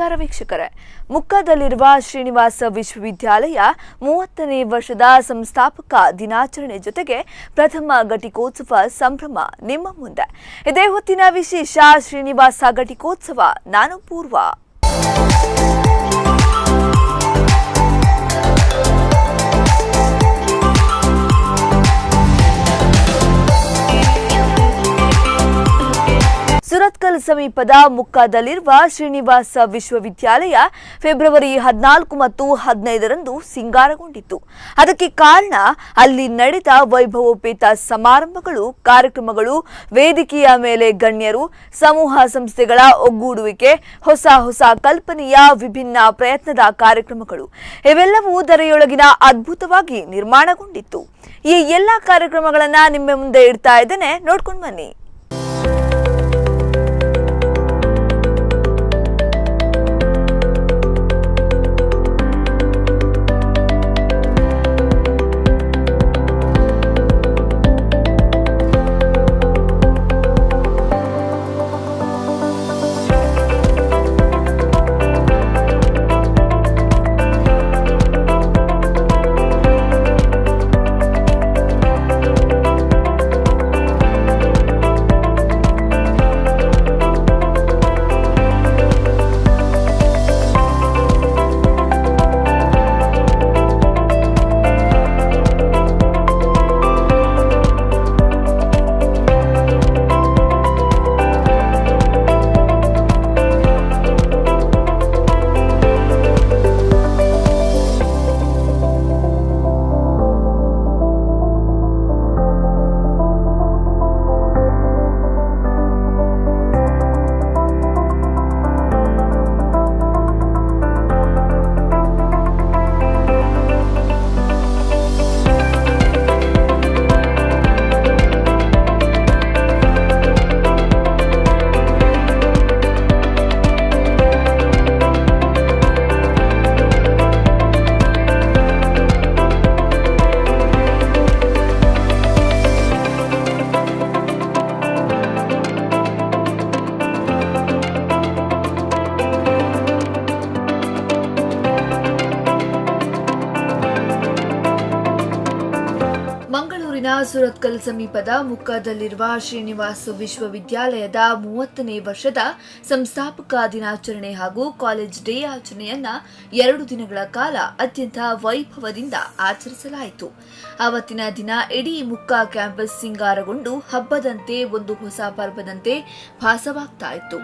ನಮಸ್ಕಾರ ವೀಕ್ಷಕರೇ, ಮುಕ್ಕದಲ್ಲಿರುವ ಶ್ರೀನಿವಾಸ ವಿಶ್ವವಿದ್ಯಾಲಯ 30ನೇ ವರ್ಷದ ಸಂಸ್ಥಾಪಕ ದಿನಾಚರಣೆ ಜೊತೆಗೆ ಪ್ರಥಮ ಘಟಿಕೋತ್ಸವ ಸಂಭ್ರಮ ನಿಮ್ಮ ಮುಂದೆ. ಇದೇ ಹೊತ್ತಿನ ವಿಶೇಷ ಶ್ರೀನಿವಾಸ ಘಟಿಕೋತ್ಸವ. ನಾನು ಪೂರ್ವ. ಸುರತ್ಕಲ್ ಸಮೀಪದ ಮುಕ್ಕಾದಲ್ಲಿರುವ ಶ್ರೀನಿವಾಸ ವಿಶ್ವವಿದ್ಯಾಲಯ ಫೆಬ್ರವರಿ 14 ಮತ್ತು 15ರಂದು ಸಿಂಗಾರಗೊಂಡಿತ್ತು. ಅದಕ್ಕೆ ಕಾರಣ ಅಲ್ಲಿ ನಡೆದ ವೈಭವೋಪೇತ ಸಮಾರಂಭಗಳು, ಕಾರ್ಯಕ್ರಮಗಳು, ವೇದಿಕೆಯ ಮೇಲೆ ಗಣ್ಯರು, ಸಮೂಹ ಸಂಸ್ಥೆಗಳ ಒಗ್ಗೂಡುವಿಕೆ, ಹೊಸ ಕಲ್ಪನೆಯ ವಿಭಿನ್ನ ಪ್ರಯತ್ನದ ಕಾರ್ಯಕ್ರಮಗಳು ಇವೆಲ್ಲವೂ ಧರೆಯೊಳಗಿನ ಅದ್ಭುತವಾಗಿ ನಿರ್ಮಾಣಗೊಂಡಿತ್ತು. ಈ ಎಲ್ಲ ಕಾರ್ಯಕ್ರಮಗಳನ್ನ ನಿಮ್ಮ ಮುಂದೆ ಇಡ್ತಾ ಇದ್ದೇನೆ, ನೋಡ್ಕೊಂಡು ಬನ್ನಿ. ಸುರತ್ಕಲ್ ಸಮೀಪದ ಮುಕ್ಕಾದಲ್ಲಿರುವ ಶ್ರೀನಿವಾಸ ವಿಶ್ವವಿದ್ಯಾಲಯದ 30ನೇ ವರ್ಷದ ಸಂಸ್ಥಾಪಕ ದಿನಾಚರಣೆ ಹಾಗೂ ಕಾಲೇಜ್ ಡೇ ಆಚರಣೆಯನ್ನ 2 ದಿನಗಳ ಕಾಲ ಅತ್ಯಂತ ವೈಭವದಿಂದ ಆಚರಿಸಲಾಯಿತು. ಆವತ್ತಿನ ದಿನ ಇಡೀ ಮುಕ್ಕಾ ಕ್ಯಾಂಪಸ್ ಸಿಂಗಾರಗೊಂಡು ಹಬ್ಬದಂತೆ, ಒಂದು ಹೊಸ ಪರ್ವದಂತೆ ಭಾಸವಾಗ್ತಾ ಇತ್ತು.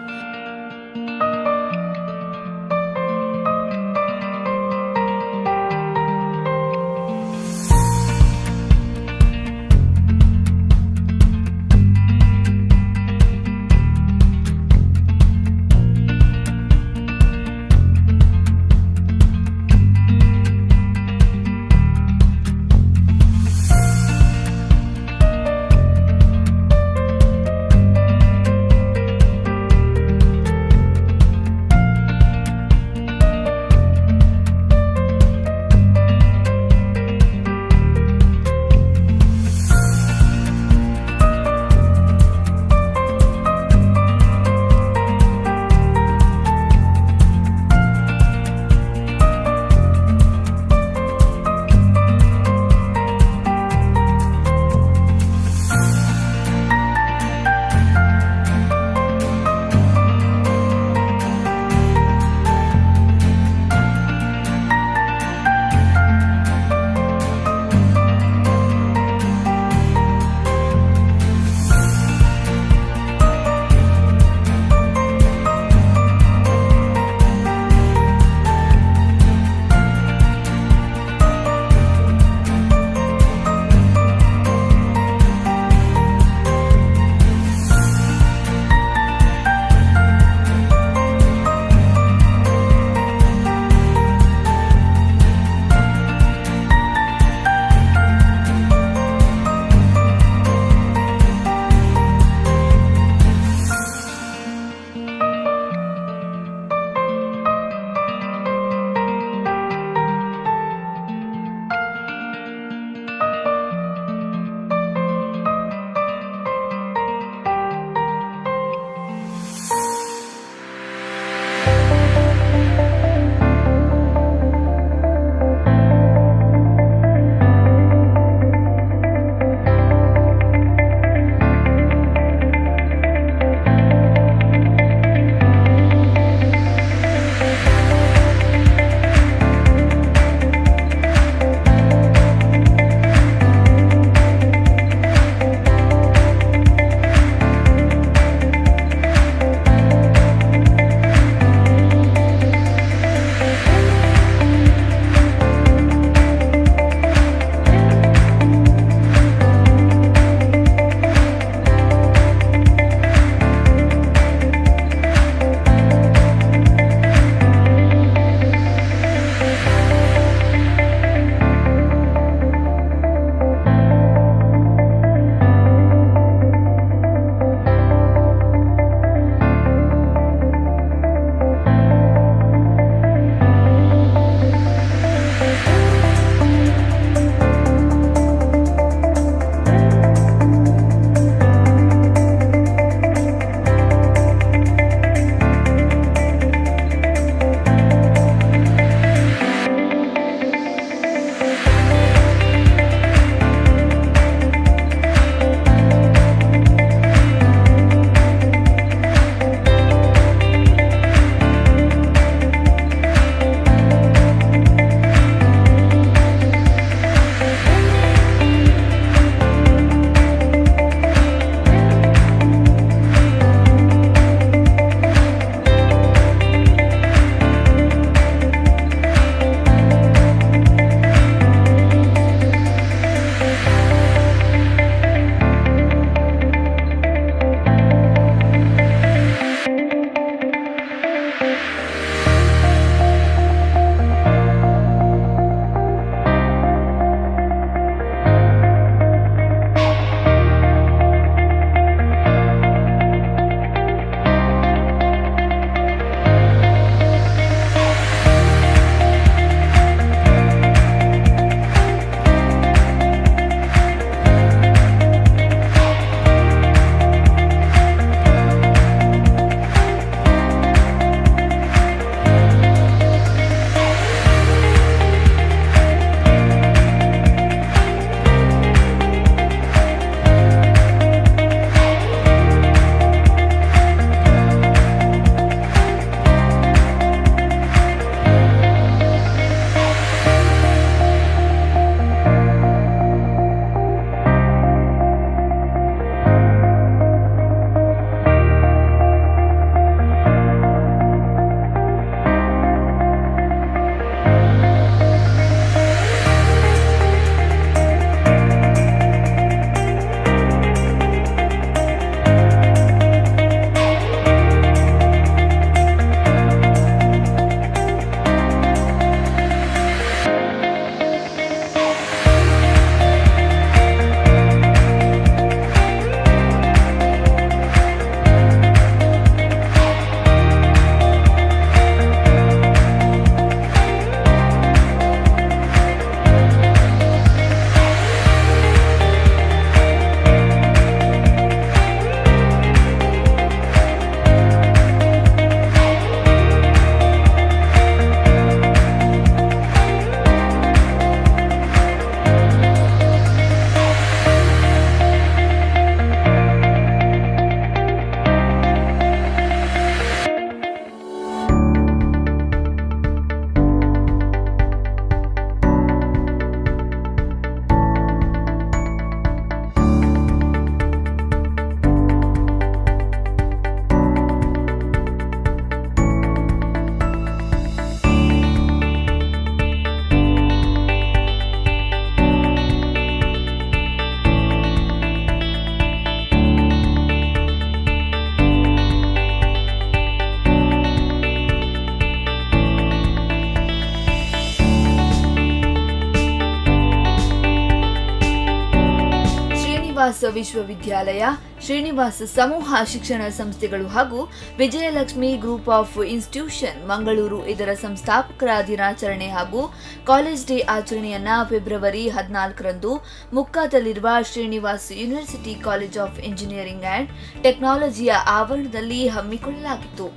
ಶ್ರೀನಿವಾಸ ವಿಶ್ವವಿದ್ಯಾಲಯ, ಶ್ರೀನಿವಾಸ ಸಮೂಹ ಶಿಕ್ಷಣ ಸಂಸ್ಥೆಗಳು ಹಾಗೂ Vijayalakshmi group of institution Mangaluru ಇದರ ಸಂಸ್ಥಾಪಕರ ದಿನಾಚರಣೆ ಹಾಗೂ ಕಾಲೇಜ್ ಡೇ ಆಚರಣೆಯನ್ನ ಫೆಬ್ರವರಿ 14ರಂದು ಮುಕ್ಕಾದಲ್ಲಿರುವ Srinivas university college of engineering and ಟೆಕ್ನಾಲಜಿಯ ಆವರಣದಲ್ಲಿ ಹಮ್ಮಿಕೊಳ್ಳಲಾಗಿತ್ತು.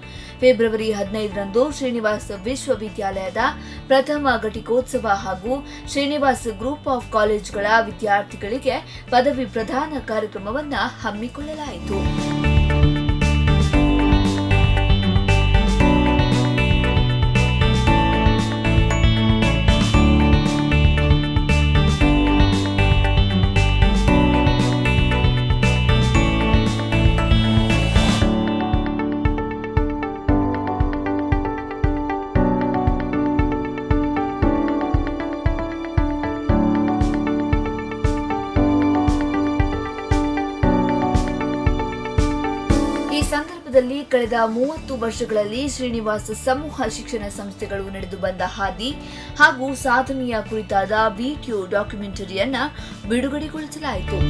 ಫೆಬ್ರವರಿ 15ರಂದು ಶ್ರೀನಿವಾಸ ವಿಶ್ವವಿದ್ಯಾಲಯದ ಪ್ರಥಮ ಘಟಿಕೋತ್ಸವ ಹಾಗೂ ಶ್ರೀನಿವಾಸ್ ಗ್ರೂಪ್ ಆಫ್ ಕಾಲೇಜುಗಳ ವಿದ್ಯಾರ್ಥಿಗಳಿಗೆ ಪದವಿ ಪ್ರದಾನ ಕಾರ್ಯಕ್ರಮವನ್ನು ಹಮ್ಮಿಕೊಳ್ಳಲಾಯಿತು. ಕಳೆದ 30 ವರ್ಷಗಳಲ್ಲಿ ಶ್ರೀನಿವಾಸ ಸಮೂಹ ಶಿಕ್ಷಣ ಸಂಸ್ಥೆಗಳು ನಡೆದು ಬಂದ ಹಾದಿ ಹಾಗೂ ಸಾಧನೆಯ ಕುರಿತಾದ video ಡಾಕ್ಯುಮೆಂಟರಿಯನ್ನ ಬಿಡುಗಡೆಗೊಳಿಸಲಾಯಿತು.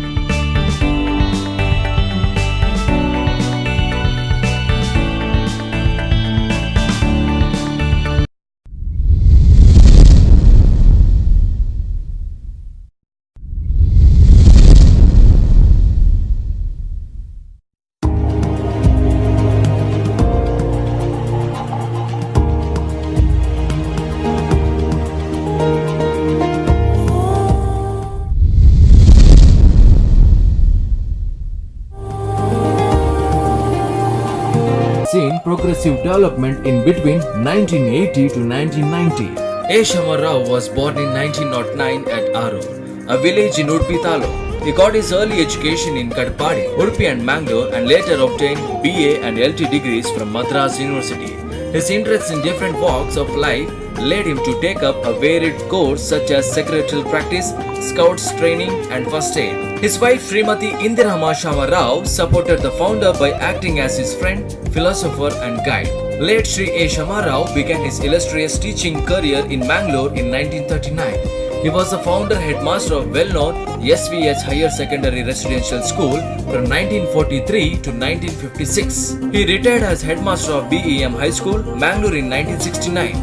Seen progressive development in between 1980 to 1990. A. Shamar Rao was born in 1909 at Arur, a village in Udupi Taluk. He got his early education in Kadpadi, Udupi and Mangalore and later obtained BA and LT degrees from Madras University. His interests in different walks of life led him to take up a varied course such as secretarial practice, scouts training and first aid. His wife Srimati Indirama Shamar Rao supported the founder by acting as his friend, philosopher and guide. Late Sri A. Shamar Rao began his illustrious teaching career in Mangalore in 1939. He was the founder headmaster of well-known SVH Higher Secondary Residential School from 1943 to 1956. He retired as headmaster of BEM High School, Mangalore in 1969.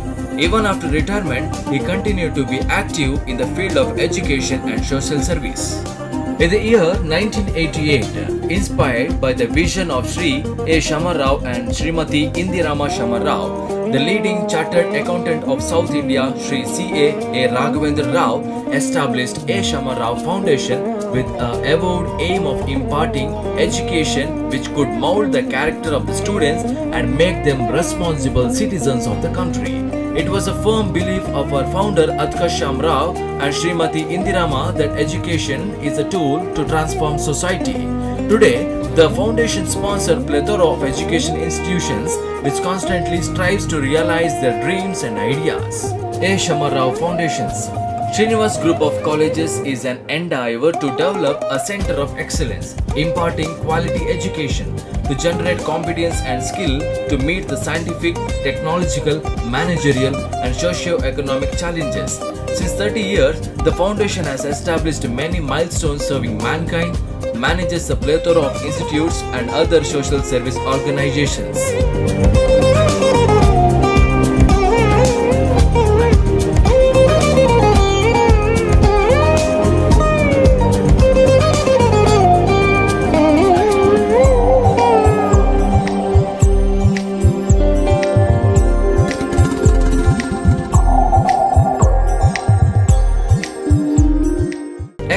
Even after retirement, he continued to be active in the field of education and social service. In the year 1988, inspired by the vision of Sri A. Shamar Rao and Srimati Indirama Shamar Rao, the leading chartered accountant of South India, Sri C.A. Raghavendra Rao, established A. Shamar Rao Foundation with an avowed aim of imparting education which could mold the character of the students and make them responsible citizens of the country. It was a firm belief of our founder Atkasham Rao and Srimati Indirama that education is a tool to transform society. Today, the foundation sponsors a plethora of education institutions which constantly strives to realize their dreams and ideas. A. Shamar Rao Foundations. Srinivas Group of Colleges is an endeavor to develop a center of excellence, imparting quality education to generate competence and skill to meet the scientific, technological, managerial and socio-economic challenges. Since 30 years, the foundation has established many milestones serving mankind, manages a plethora of institutes and other social service organizations.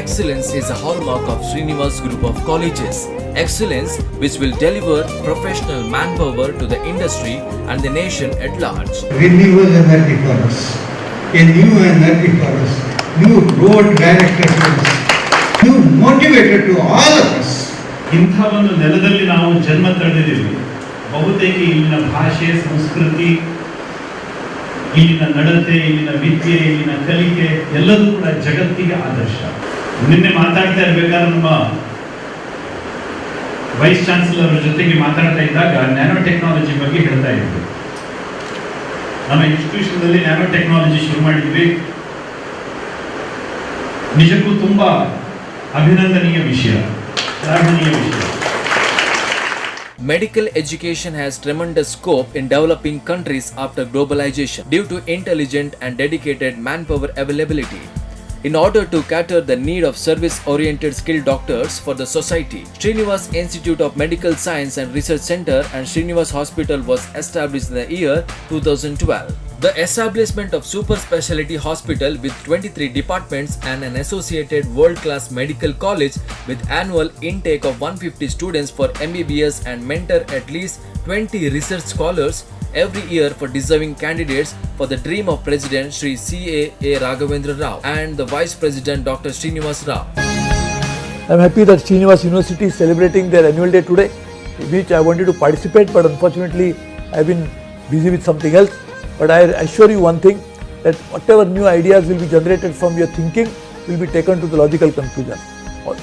Excellence is a hallmark of Srinivas Group of Colleges. Excellence which will deliver professional manpower to the industry and the nation at large. Renewal energy for us, a new energy for us, new road director for us, new motivator to all of us. ಇಂಥ ಒಂದು ನೆಲದಲ್ಲಿ ನಾವು ಜನ್ಮ ತಳೆದಿದ್ದೀವಿ. ಬಹುತೇಕ ಇಲ್ಲಿನ ಭಾಷೆ, ಸಂಸ್ಕೃತಿ, ಇಲ್ಲಿನ ನಡತೆ, ಇಲ್ಲಿನ ವಿದ್ಯೆ, ಇಲ್ಲಿನ ಕಲಿಕೆ ಎಲ್ಲದೂ ಕೂಡ ಜಗತ್ತಿಗೆ ಆದರ್ಶ. ನಿನ್ನೆ ಮಾತಾಡ್ತಾ ಇರ್ಬೇಕಾದ್ರೆ ನಮ್ಮ ವೈಸ್ ಚಾನ್ಸಲರ್ ಜೊತೆಗೆ ಮಾತಾಡ್ತಾ ಇದ್ದಾಗ ನ್ಯಾನೋ ಟೆಕ್ನಾಲಜಿ ಬಗ್ಗೆ ಹೇಳ್ತಾ ಇದ್ರು. ನಮ್ಮ ಇನ್ಸ್ಟಿಟ್ಯೂಷನ್ನಲ್ಲಿ ನ್ಯಾನೋ ಟೆಕ್ನಾಲಜಿ ಶುರು ಮಾಡಿದ್ವಿ. ನಿಜಕ್ಕೂ ತುಂಬಾ ಅಭಿನಂದನೀಯ ವಿಷಯ. ಶ್ಲಾಘನೀಯ ವಿಷಯ. Medical education has tremendous scope in developing countries after globalization due to intelligent and dedicated manpower availability. In order to cater the need of service-oriented skilled doctors for the society, Srinivas Institute of Medical Science and Research Center and Srinivas Hospital was established in the year 2012. The establishment of super specialty hospital with 23 departments and an associated world-class medical college with annual intake of 150 students for MBBS and mentor at least 20 research scholars every year for deserving candidates for the dream of President Shri C.A. Raghavendra Rao and the Vice President Dr. Srinivas Rao. I am happy that Srinivas University is celebrating their annual day today, which I wanted to participate, but unfortunately I have been busy with something else. But I assure you one thing, that whatever new ideas will be generated from your thinking will be taken to the logical conclusion.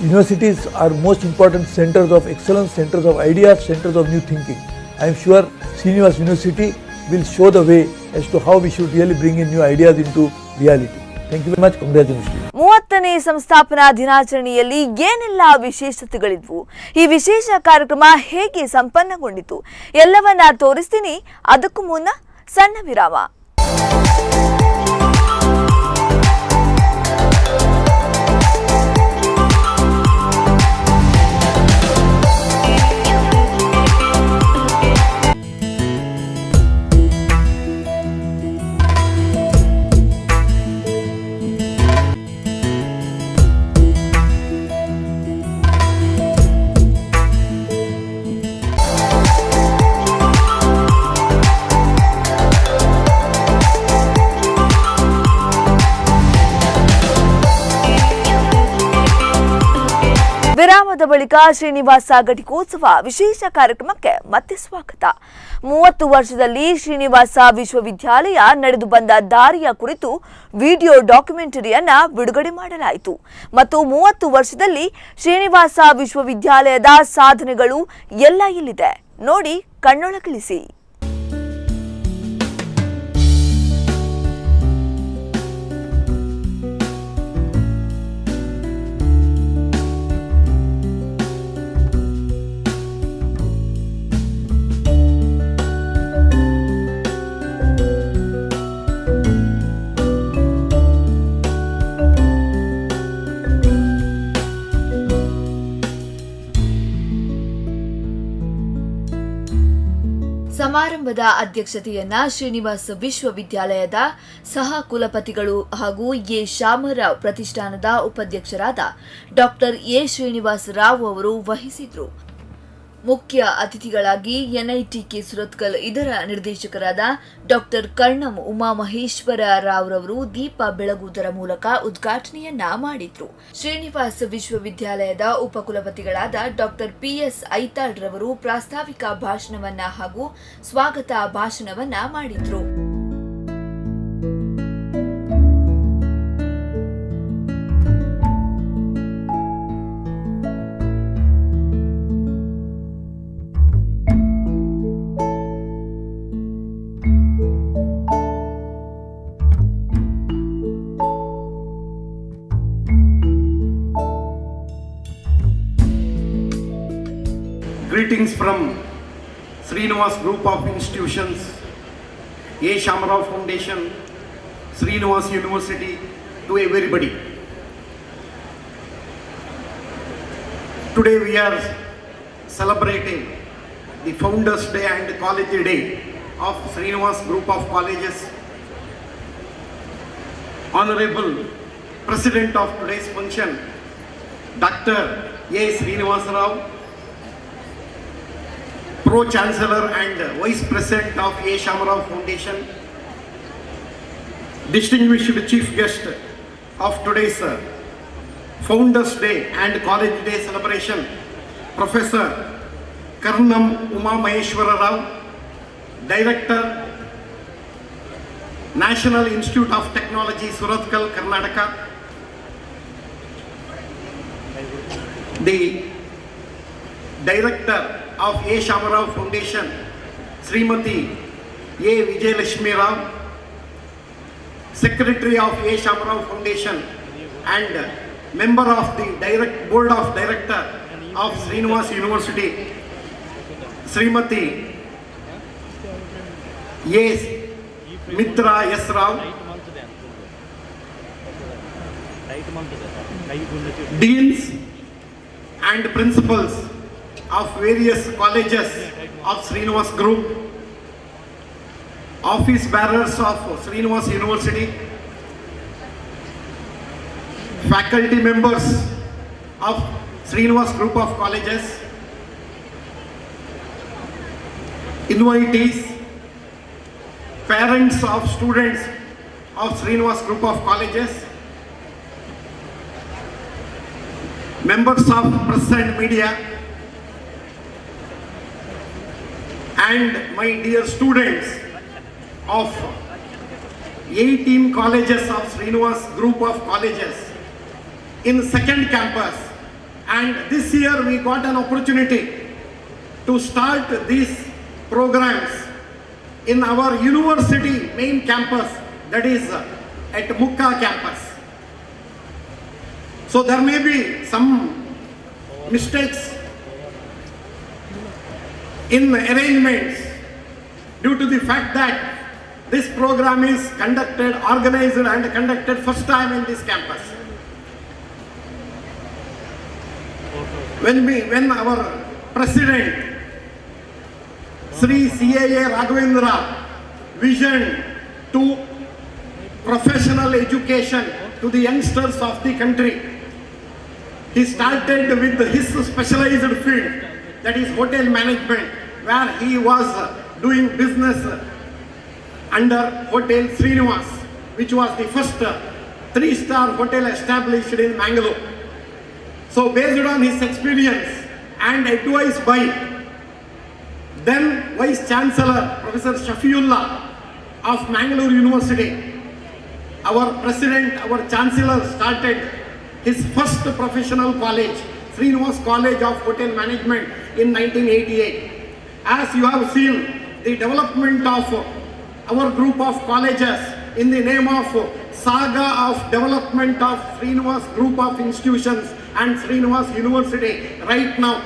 Universities are most important centers of excellence, centers of ideas, centers of new thinking. I am sure Srinivas University will show the way as to how we should really bring in new ideas into reality. Thank you very much. Congratulations. 30ನೇ ಸಂಸ್ಥಾಪನಾ ದಿನಾಚರಣೆಯಲ್ಲಿ ಏನೆಲ್ಲ ವಿಶೇಷತೆಗಳಿದ್ವು, ಈ ವಿಶೇಷ ಕಾರ್ಯಕ್ರಮ ಹೇಗೆ ಸಂಪನ್ನಗೊಂಡಿತು ಎಲ್ಲವನ್ನ ತೋರಿಸ್ತೀನಿ. ಅದಕ್ಕೂ ಮುನ್ನ ಸಣ್ಣ ವಿರಾಮ. ವಿರಾಮದ ಬಳಿಕ ಶ್ರೀನಿವಾಸ ಘಟಿಕೋತ್ಸವ ವಿಶೇಷ ಕಾರ್ಯಕ್ರಮಕ್ಕೆ ಮತ್ತೆ ಸ್ವಾಗತ. 30 ವರ್ಷದಲ್ಲಿ ಶ್ರೀನಿವಾಸ ವಿಶ್ವವಿದ್ಯಾಲಯ ನಡೆದು ಬಂದ ದಾರಿಯ ಕುರಿತು ವಿಡಿಯೋ ಡಾಕ್ಯುಮೆಂಟರಿಯನ್ನ ಬಿಡುಗಡೆ ಮಾಡಲಾಯಿತು ಮತ್ತು 30 ವರ್ಷದಲ್ಲಿ ಶ್ರೀನಿವಾಸ ವಿಶ್ವವಿದ್ಯಾಲಯದ ಸಾಧನೆಗಳು ಎಲ್ಲ ಇಲ್ಲಿದೆ ನೋಡಿ, ಕಣ್ಣೊಳಗಳಿಸಿ. ಸಮಾರಂಭದ ಅಧ್ಯಕ್ಷತೆಯನ್ನ ಶ್ರೀನಿವಾಸ ವಿಶ್ವವಿದ್ಯಾಲಯದ ಸಹ ಕುಲಪತಿಗಳು ಹಾಗೂ ಎ ಶಾಮರಾವ್ ಪ್ರತಿಷ್ಠಾನದ ಉಪಾಧ್ಯಕ್ಷರಾದ ಡಾಕ್ಟರ್ ಎ ಶ್ರೀನಿವಾಸ ರಾವ್ ಅವರು ವಹಿಸಿದ್ರು. ಮುಖ್ಯ ಅತಿಥಿಗಳಾಗಿ ಎನ್ಐಟಿಕೆ ಸುರತ್ಕಲ್ ಇದರ ನಿರ್ದೇಶಕರಾದ ಡಾಕ್ಟರ್ ಕರ್ಣಂ ಉಮಾಮಹೇಶ್ವರ ರಾವ್ ರವರು ದೀಪ ಬೆಳಗುವುದರ ಮೂಲಕ ಉದ್ಘಾಟನೆಯನ್ನ ಮಾಡಿದ್ರು. ಶ್ರೀನಿವಾಸ ವಿಶ್ವವಿದ್ಯಾಲಯದ ಉಪಕುಲಪತಿಗಳಾದ ಡಾಕ್ಟರ್ ಪಿಎಸ್ ಐತಾಳ್ ರವರು ಪ್ರಾಸ್ತಾವಿಕ ಭಾಷಣವನ್ನ ಹಾಗೂ ಸ್ವಾಗತ ಭಾಷಣವನ್ನ ಮಾಡಿದ್ರು. Greetings from Srinivas Group of Institutions, A. Shamarao Foundation, Srinivas University, to everybody. Today we are celebrating the Founders Day and College Day of Srinivas Group of Colleges. Honorable President of today's function, Dr. A. Srinivas Rao, Pro-Chancellor and Vice President of A. Shamarao Foundation, distinguished Chief Guest of today's Founders Day and College Day celebration, Professor Karnam Umamaheshwara Rao, Director, National Institute of Technology, Surathkal, Karnataka, the Director of A. Shamarao Foundation, Srimati A. Vijayalakshmi Rao, Secretary of A. Shamarao Foundation and member of the Board of Director, of Srinivas University, Srimati A. Mitra S. Rao, Deans and Principals of various colleges of Srinivas Group, Office Bearers of Srinivas University, Faculty Members of Srinivas Group of Colleges, Invitees, Parents of Students of Srinivas Group of Colleges, Members of Press and Media, and my dear students of 18 colleges of Srinivas Group of Colleges in second campus. And this year we got an opportunity to start these programs in our university main campus, that is at Mukka campus. So there may be some mistakes in arrangements due to the fact that this program is organized and conducted first time in this campus. When our president, Sri CAA Raghavendra, vision to professional education to the youngsters of the country, he started with his specialized field, that is hotel management, where he was doing business under Hotel Srinivas, which was the first 3-star hotel established in Mangalore. So based on his experience and advised by then Vice Chancellor Professor Shafiullah of Mangalore University, our President, our Chancellor started his first professional college, Srinivas College of Hotel Management in 1988. As you have seen, the development of our group of colleges in the name of saga of development of Srinivas Group of Institutions and Srinivas University right now.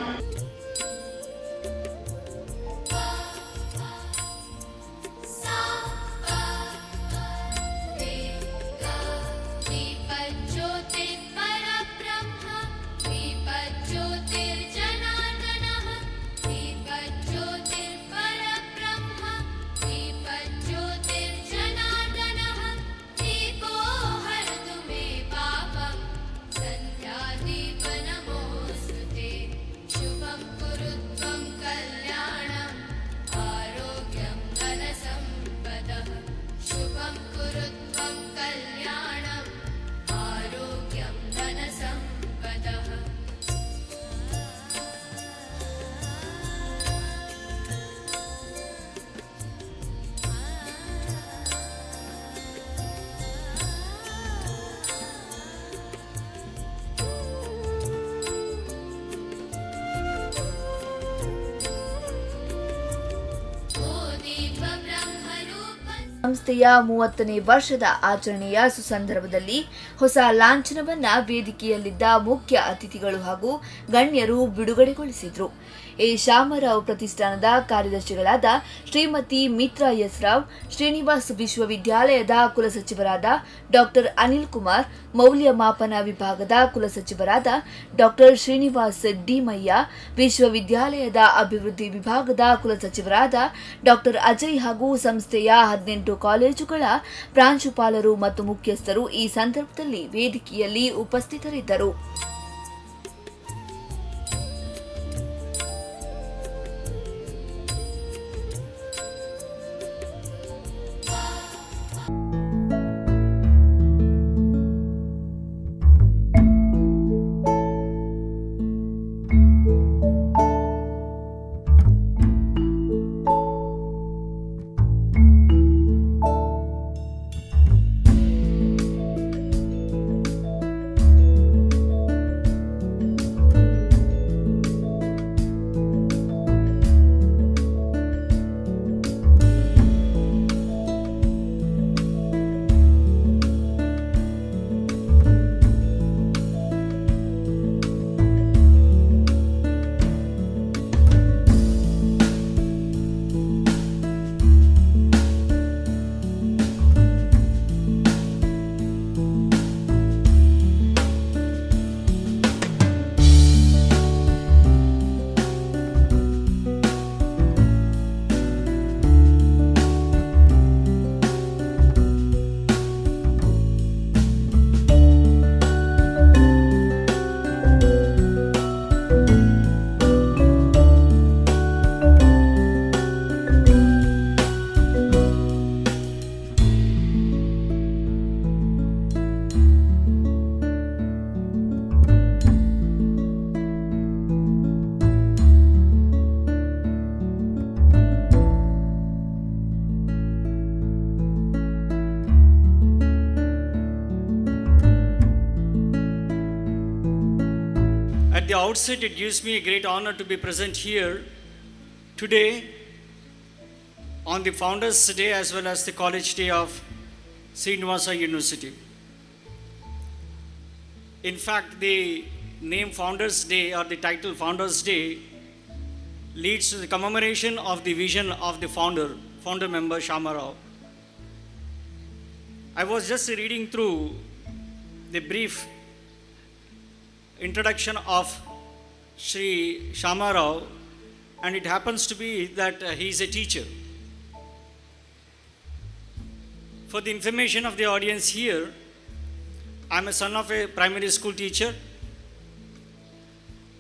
ಸಂಸ್ಥೆಯ 30ನೇ ವರ್ಷದ ಆಚರಣೆಯ ಸುಸಂದರ್ಭದಲ್ಲಿ ಹೊಸ ಲಾಂಛನವನ್ನ ವೇದಿಕೆಯಲ್ಲಿದ್ದ ಮುಖ್ಯ ಅತಿಥಿಗಳು ಹಾಗೂ ಗಣ್ಯರು ಬಿಡುಗಡೆಗೊಳಿಸಿದರು. A Shamrao ಪ್ರತಿಷ್ಠಾನದ ಕಾರ್ಯದರ್ಶಿಗಳಾದ ಶ್ರೀಮತಿ ಮಿತ್ರಾ ಎಸ್ ರಾವ್, ಶ್ರೀನಿವಾಸ್ ವಿಶ್ವವಿದ್ಯಾಲಯದ ಕುಲಸಚಿವರಾದ ಡಾಕ್ಟರ್ ಅನಿಲ್ ಕುಮಾರ್, ಮೌಲ್ಯಮಾಪನ ವಿಭಾಗದ ಕುಲಸಚಿವರಾದ ಡಾಕ್ಟರ್ ಶ್ರೀನಿವಾಸ್ ಡಿ ಮಯ್ಯ, ವಿಶ್ವವಿದ್ಯಾಲಯದ ಅಭಿವೃದ್ಧಿ ವಿಭಾಗದ ಕುಲಸಚಿವರಾದ ಡಾಕ್ಟರ್ ಅಜಯ್ ಹಾಗೂ ಸಂಸ್ಥೆಯ 18 ಕಾಲೇಜುಗಳ ಪ್ರಾಂಶುಪಾಲರು ಮತ್ತು ಮುಖ್ಯಸ್ಥರು ಈ ಸಂದರ್ಭದಲ್ಲಿ ವೇದಿಕೆಯಲ್ಲಿ ಉಪಸ್ಥಿತರಿದ್ದರು. the outset, it gives me a great honor to be present here today on the Founders' Day as well as the College Day of Srinivasa University. In fact, the name Founders' Day or the title Founders' Day leads to the commemoration of the vision of the founder member Shama Rao. I was just reading through the brief introduction of Sri Shama Rao, and it happens to be that he is a teacher. For the information of the audience here, I am a son of a primary school teacher,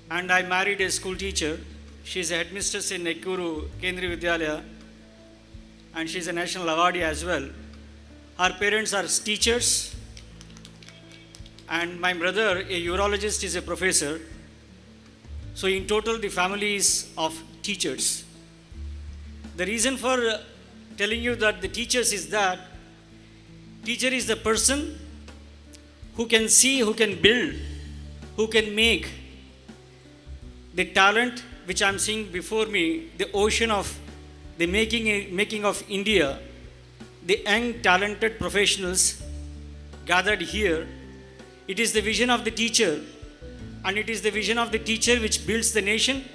and I married a school teacher. She is a headmistress in Ekkuru Kendriya Vidyalaya, and she is a national awardee as well. Her parents are teachers, and my brother, a urologist, is a professor. So in total, the family is of teachers. The reason for telling you that the teachers is that teacher is the person who can see, who can build, who can make the talent which I am seeing before me, the ocean of the making of India, the young talented professionals gathered here. It is the vision of the teacher, and it is the vision of the teacher which builds the nation.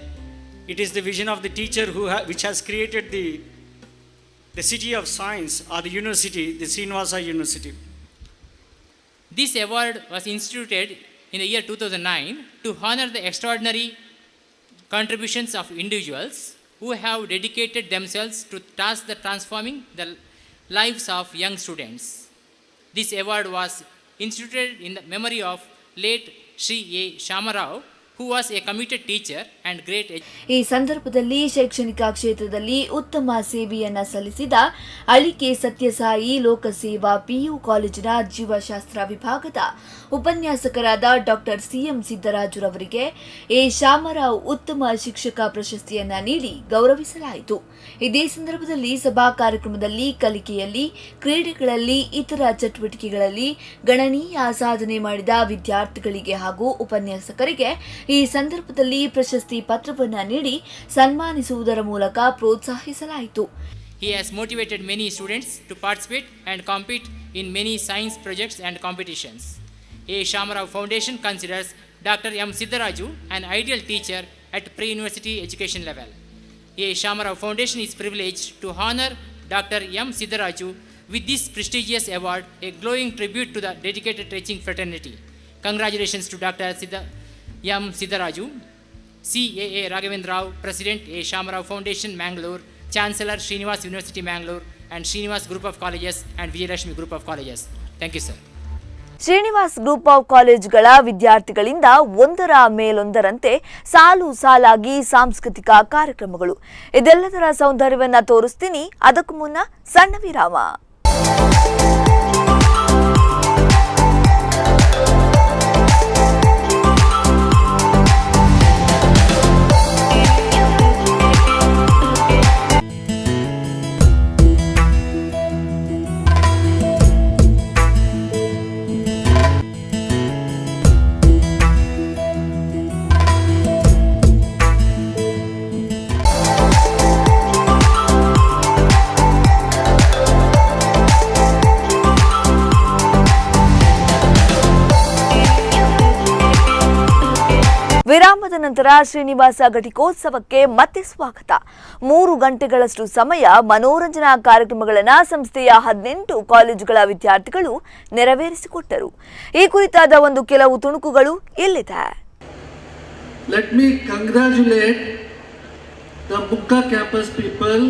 It is the vision of the teacher which has created the city of science or the university, the Srinivasa University. This award was instituted in the year 2009 to honor the extraordinary contributions of individuals who have dedicated themselves to task the transforming the lives of young students. This award was instituted in the memory of late Sri A. Shama Rao, who was a committed teacher and great ಈ ಸಂದರ್ಭದಲ್ಲಿ ಶೈಕ್ಷಣಿಕ ಕ್ಷೇತ್ರದಲ್ಲಿ ಉತ್ತಮ ಸೇವೆಯನ್ನ ಸಲ್ಲಿಸಿದ ಅಳಿಕೆ ಸತ್ಯಸಾಯಿ ಲೋಕಸೇವಾ PU ಕಾಲೇಜಿನ ಜೀವಶಾಸ್ತ್ರ ವಿಭಾಗದ ಉಪನ್ಯಾಸಕರಾದ ಡಾಕ್ಟರ್ ಸಿಎಂ ಸಿದ್ದರಾಜುರವರಿಗೆ ಎ ಶಾಮರಾವ್ ಉತ್ತಮ ಶಿಕ್ಷಕ ಪ್ರಶಸ್ತಿಯನ್ನ ನೀಡಿ ಗೌರವಿಸಲಾಯಿತು. ಇದೇ ಸಂದರ್ಭದಲ್ಲಿ ಸಭಾ ಕಾರ್ಯಕ್ರಮದಲ್ಲಿ ಕಲಿಕೆಯಲ್ಲಿ, ಕ್ರೀಡೆಗಳಲ್ಲಿ, ಇತರ ಚಟುವಟಿಕೆಗಳಲ್ಲಿ ಗಣನೀಯ ಸಾಧನೆ ಮಾಡಿದ ವಿದ್ಯಾರ್ಥಿಗಳಿಗೆ ಹಾಗೂ ಉಪನ್ಯಾಸಕರಿಗೆ ಈ ಸಂದರ್ಭದಲ್ಲಿ ಪ್ರಶಸ್ತಿ ಪತ್ರವನ್ನು ನೀಡಿ ಸನ್ಮಾನಿಸುವುದರ ಮೂಲಕ ಪ್ರೋತ್ಸಾಹಿಸಲಾಯಿತು. He has motivated many students to participate and compete in many science projects and competitions. A. Shama Rao Foundation considers Dr. M. Siddaraju an ideal teacher at pre-university education level. A. Shama Rao Foundation is privileged to honor Dr. M. Siddaraju with this prestigious award, a glowing tribute to the dedicated teaching fraternity. Congratulations to Dr. M. Siddaraju, CAA Raghavendra Rao, President, A. Shama Rao Foundation, Mangalore, Chancellor, Srinivas University, Mangalore, and Srinivas Group of Colleges and Vijayalakshmi Group of Colleges. Thank you, sir. Srinivas group of ಕಾಲೇಜುಗಳ ವಿದ್ಯಾರ್ಥಿಗಳಿಂದ ಒಂದರ ಮೇಲೊಂದರಂತೆ ಸಾಲು ಸಾಲಾಗಿ ಸಾಂಸ್ಕೃತಿಕ ಕಾರ್ಯಕ್ರಮಗಳು. ಇದೆಲ್ಲದರ ಸೌಂದರ್ಯವನ್ನ ತೋರಿಸ್ತೀನಿ. ಅದಕ್ಕೂ ಮುನ್ನ ಸಣ್ಣ ವಿರಾಮ. ವಿರಾಮದ ನಂತರ ಶ್ರೀನಿವಾಸ ಘಟಿಕೋತ್ಸವಕ್ಕೆ ಮತ್ತೆ ಸ್ವಾಗತ. 3 ಗಂಟೆಗಳಷ್ಟು ಸಮಯ ಮನೋರಂಜನಾ ಕಾರ್ಯಕ್ರಮಗಳನ್ನು ಸಂಸ್ಥೆಯ 18 ಕಾಲೇಜುಗಳ ವಿದ್ಯಾರ್ಥಿಗಳು ನೆರವೇರಿಸಿಕೊಟ್ಟರು. ಈ ಕುರಿತಾದ ಒಂದು ಕೆಲವು ತುಣುಕುಗಳು ಇಲ್ಲಿದೆ. Let me congratulate the Bukka campus people,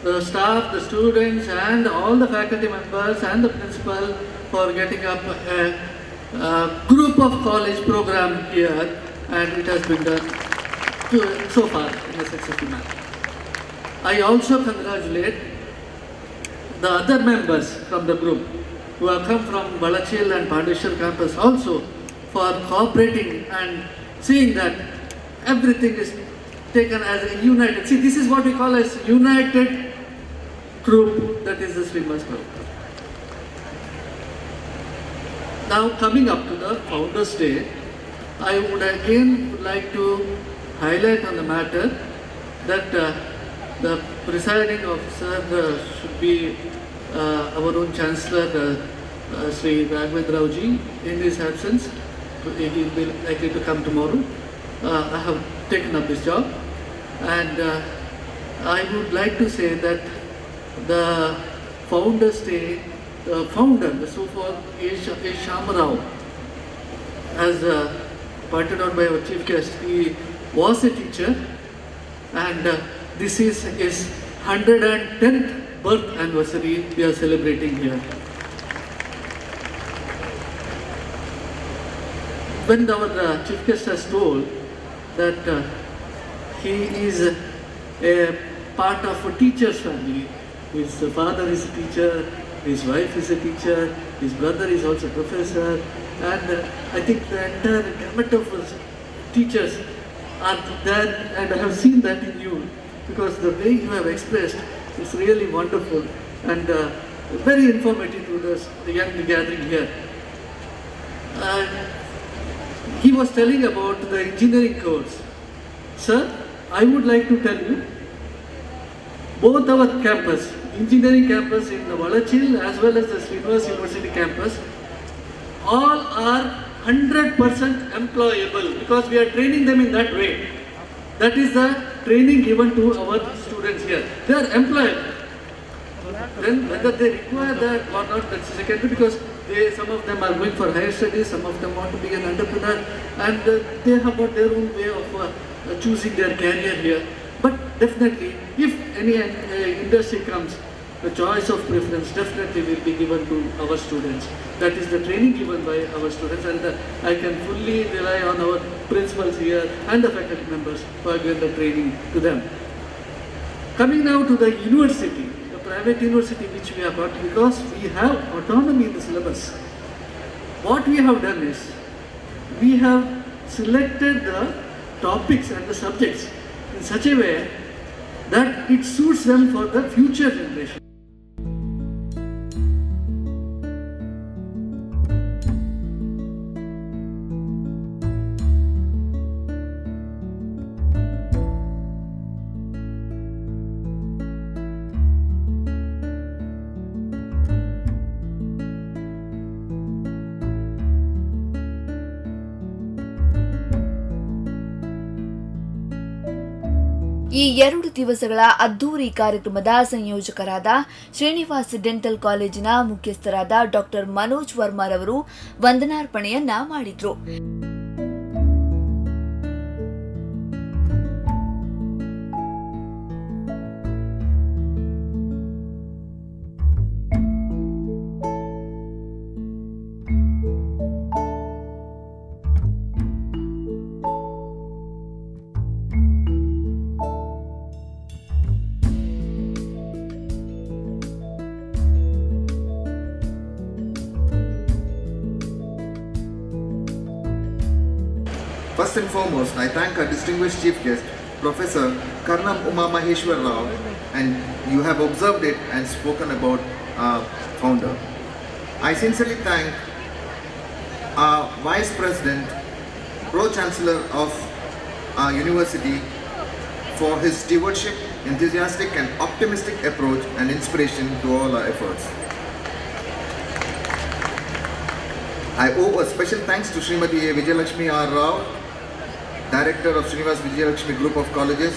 the staff, the students and all the faculty members and the principal for getting up a group of college program here, and it has been done so far in a successful manner. I also congratulate the other members from the group who have come from Balachil and Pandeshwar campus also for cooperating and seeing that everything is taken as a united. See, this is what we call as united group, that is the Srinivas group. Now coming up to the Founders' Day, I would again like to highlight on the matter that the presiding officer should be our own Chancellor, Sri Raghavendra Rao ji. In his absence, he will be likely to come tomorrow. I have taken up this job, and I would like to say that the Founders Day, the founder, the so-called A. Shama Rao, as pointed out by our chief guest, he was a teacher, and this is his 110th birth anniversary we are celebrating here. When our chief guest has told that he is a part of a teacher's family, his father is a teacher, his wife is a teacher, his brother is also a professor, and I think the entire gamut of teachers are there, and I have seen that in you, because the way you have expressed is really wonderful and very informative to the young gathering here. He was telling about the engineering course. Sir, I would like to tell you, both our campus, engineering campus in the Valachil as well as the Srinivas University campus, all are 100% employable because we are training them in that way. That is the training given to our students here. They are employable. Then whether they require that or not, that's secondary, because some of them are going for higher studies, some of them want to be an entrepreneur, and they have got their own way of choosing their career here. But definitely, if any industry comes, the choice of preference definitely will be given to our students. That is the training given by our students, and I can fully rely on our principals here and the faculty members for giving the training to them. Coming now to the university, the private university which we have got, because we have autonomy in the syllabus. What we have done is, we have selected the topics and the subjects in such a way that it suits them for the future generation. ಈ 2 ದಿವಸಗಳ ಅದ್ದೂರಿ ಕಾರ್ಯಕ್ರಮದ ಸಂಯೋಜಕರಾದ Srinivas dental ಕಾಲೇಜಿನ ಮುಖ್ಯಸ್ಥರಾದ doctor Manoj ವರ್ಮಾರವರು ವಂದನಾರ್ಪಣೆಯನ್ನ ಮಾಡಿದ್ರು. First and foremost, I thank our distinguished chief guest, Professor Karnam Uma Maheshwar Rao, and you have observed it and spoken about our founder. I sincerely thank our Vice President, Pro-Chancellor of our university for his stewardship, enthusiastic and optimistic approach and inspiration to all our efforts. I owe a special thanks to Srimati A. Vijayalakshmi R. Rao, Director of Srinivas Vijayalakshmi Group of Colleges,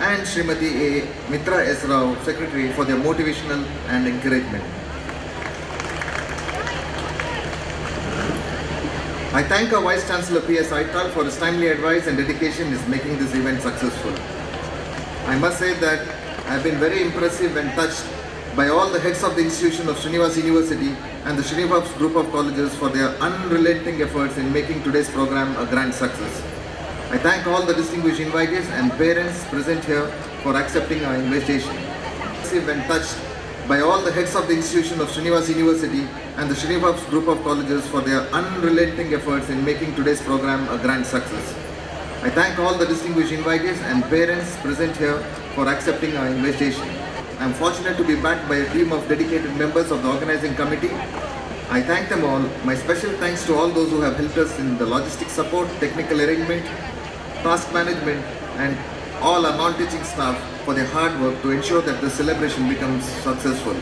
and Srimati A. Mitra S. Rao, Secretary, for their motivational and encouragement. I thank our Vice Chancellor P.S. Aital for his timely advice and dedication in making this event successful. I must say that I have been very impressive and touched by all the heads of the institution of Srinivas University and the Srinivas Group of Colleges for their unrelenting efforts in making today's program a grand success. I thank all the distinguished invitees and parents present here for accepting our invitation. And touched by all the heads of the institution of Srinivas University and the Srinivas Group of Colleges for their unrelenting efforts in making today's program a grand success. I thank all the distinguished invitees and parents present here for accepting our invitation. I am fortunate to be backed by a team of dedicated members of the organizing committee I thank them all. My special thanks to all those who have helped us in the logistic support, technical arrangement, task management, and all our non-teaching staff for their hard work to ensure that the celebration becomes successful.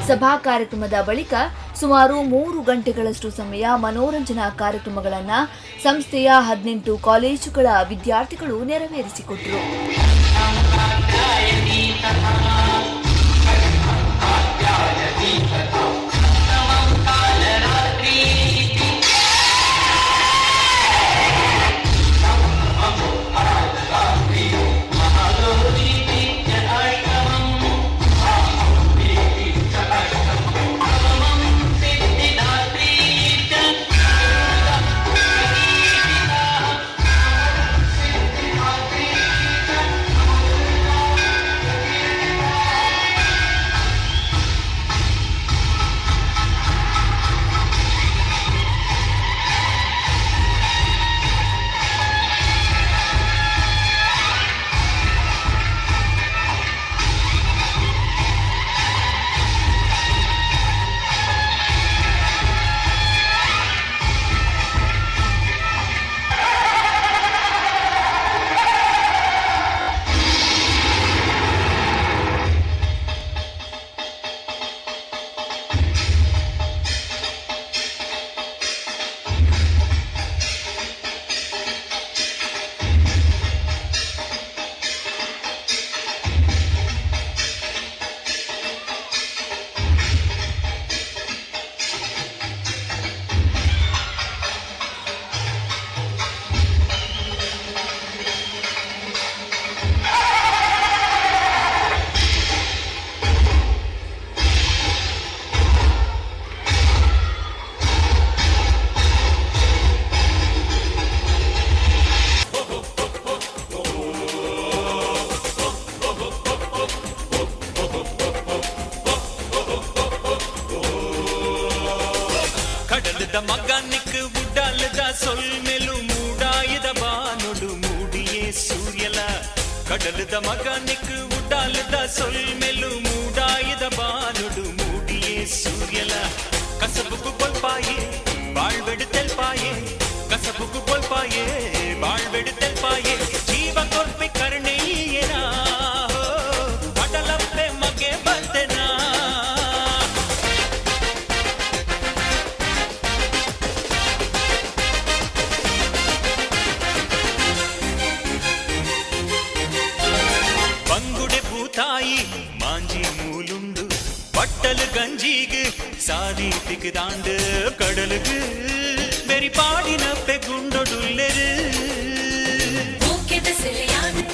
ಸಭಾ ಕಾರ್ಯಕ್ರಮದ ಬಳಿಕ ಸುಮಾರು 3 ಗಂಟೆಗಳಷ್ಟು ಸಮಯ ಮನೋರಂಜನಾ ಕಾರ್ಯಕ್ರಮಗಳನ್ನು ಸಂಸ್ಥೆಯ 18 ಕಾಲೇಜುಗಳ ವಿದ್ಯಾರ್ಥಿಗಳು ನೆರವೇರಿಸಿಕೊಟ್ಟರು. ಕಡಲದ ಮಗನಿಕ್ ಉಡಾಲದ ಸೊಲ್ಮೆಲು ಮೂಡಾಯದ ಬಾನೊಡು ಮೂಡಿಯೇ ಸೂರ್ಯಲ ಕಡಲದ ಮಗನಿಕ್ ಉಡಾಲದ ಸೊಲ್ಮೆಲು ಮೂಡಾಯದ ಬಾನೊಡು ಮೂಡಿಯೇ ಸೂರ್ಯಲ ಕಸಬುಕು ಕೊಲ್ಪಾಯೇ ಬಾಳ್ಬೆಡು ತೆಲ್ಪಾಯೇ ಕಸಬುಕು ಕೊಲ್ಪಾಯೇ ಬಾಳ್ಬೆಡು ತೆಲ್ಪಾಯೇ ಜೀವ ಕೊಲ್ಪೆ ಕರ್ಣೆಯೇನಾ ಅಡಲಪ್ಪೆ ಮಗೆ ಬಂದೆನಾ தாயி மாஞ்சி மூலுண்டு பட்டலு கஞ்சிக்கு சாதி திக்குதாண்டு கடலுக்கு வெறி பாடின பெகுண்டொடுல்லெரு மூக்கித சிலையாது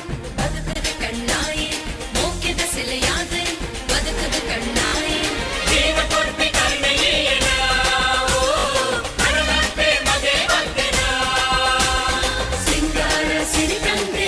பதுக்குது கண்ணாயே மூக்கித சிலையாது பதுக்குது கண்ணாயே ஜீவ பொறுப்பை கருணையேனா ஓ அடலப்பே மகே வந்தேனா சிங்கார சிரிகந்தே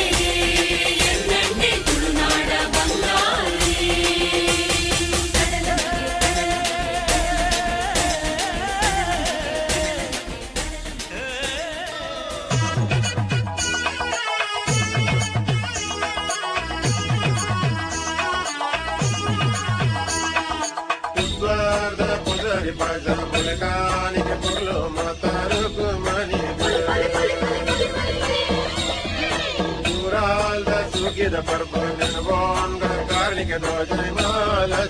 the purple and the one the garlic and the mala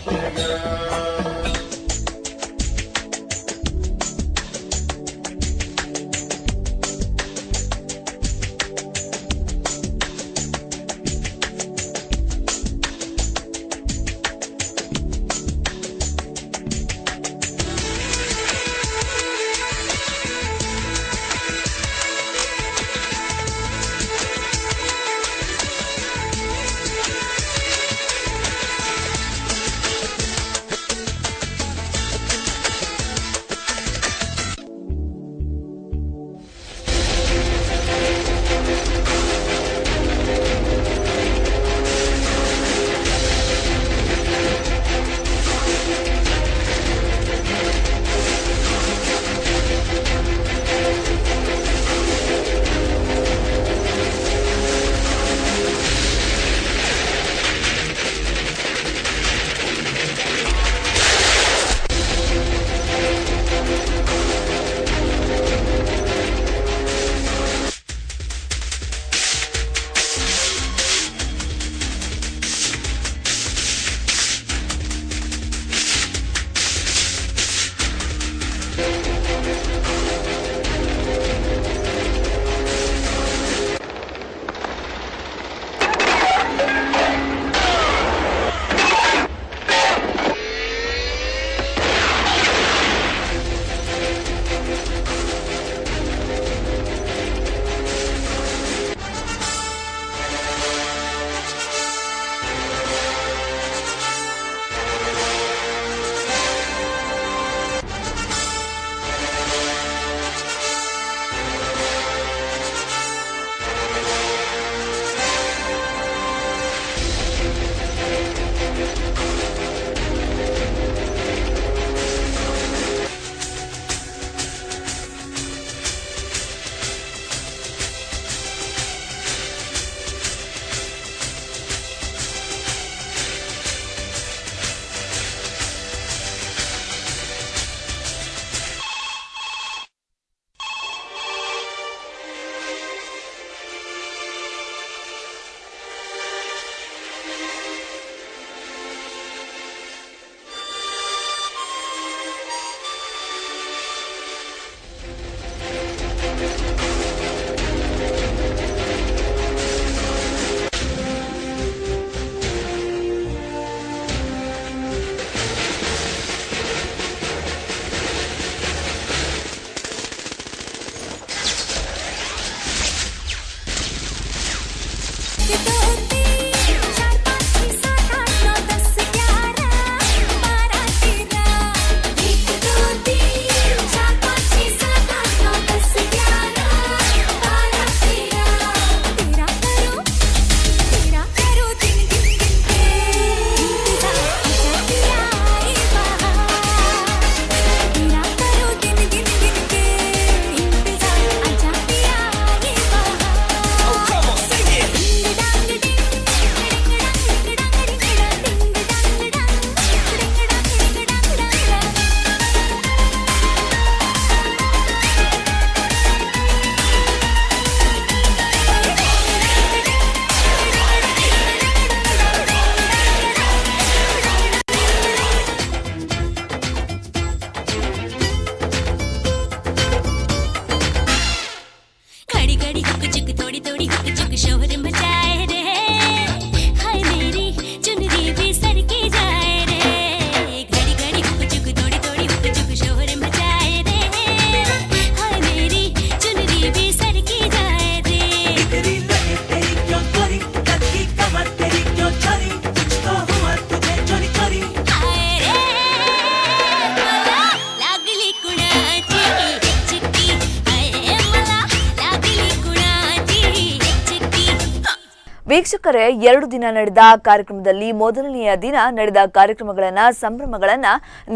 ವೀಕ್ಷಕರೇ, 2 ದಿನ ನಡೆದ ಕಾರ್ಯಕ್ರಮದಲ್ಲಿ ಮೊದಲನೆಯ ದಿನ ನಡೆದ ಕಾರ್ಯಕ್ರಮಗಳನ್ನ ಸಂಭ್ರಮಗಳನ್ನ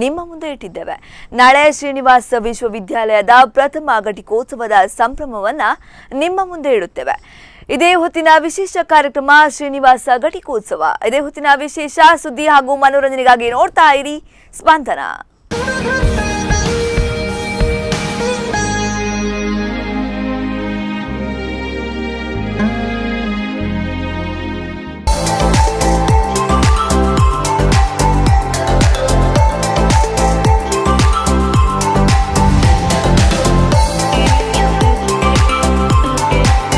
ನಿಮ್ಮ ಮುಂದೆ ಇಟ್ಟಿದ್ದೇವೆ. ನಾಳೆ ಶ್ರೀನಿವಾಸ ವಿಶ್ವವಿದ್ಯಾಲಯದ ಪ್ರಥಮ ಘಟಿಕೋತ್ಸವದ ಸಂಭ್ರಮವನ್ನ ನಿಮ್ಮ ಮುಂದೆ ಇಡುತ್ತೇವೆ. ಇದೇ ಹೊತ್ತಿನ ವಿಶೇಷ ಕಾರ್ಯಕ್ರಮ ಶ್ರೀನಿವಾಸ ಘಟಿಕೋತ್ಸವ. ಇದೇ ಹೊತ್ತಿನ ವಿಶೇಷ ಸುದ್ದಿ ಹಾಗೂ ಮನೋರಂಜನೆಗಾಗಿ ನೋಡ್ತಾ ಇರಿ ಸ್ಪಂದನ.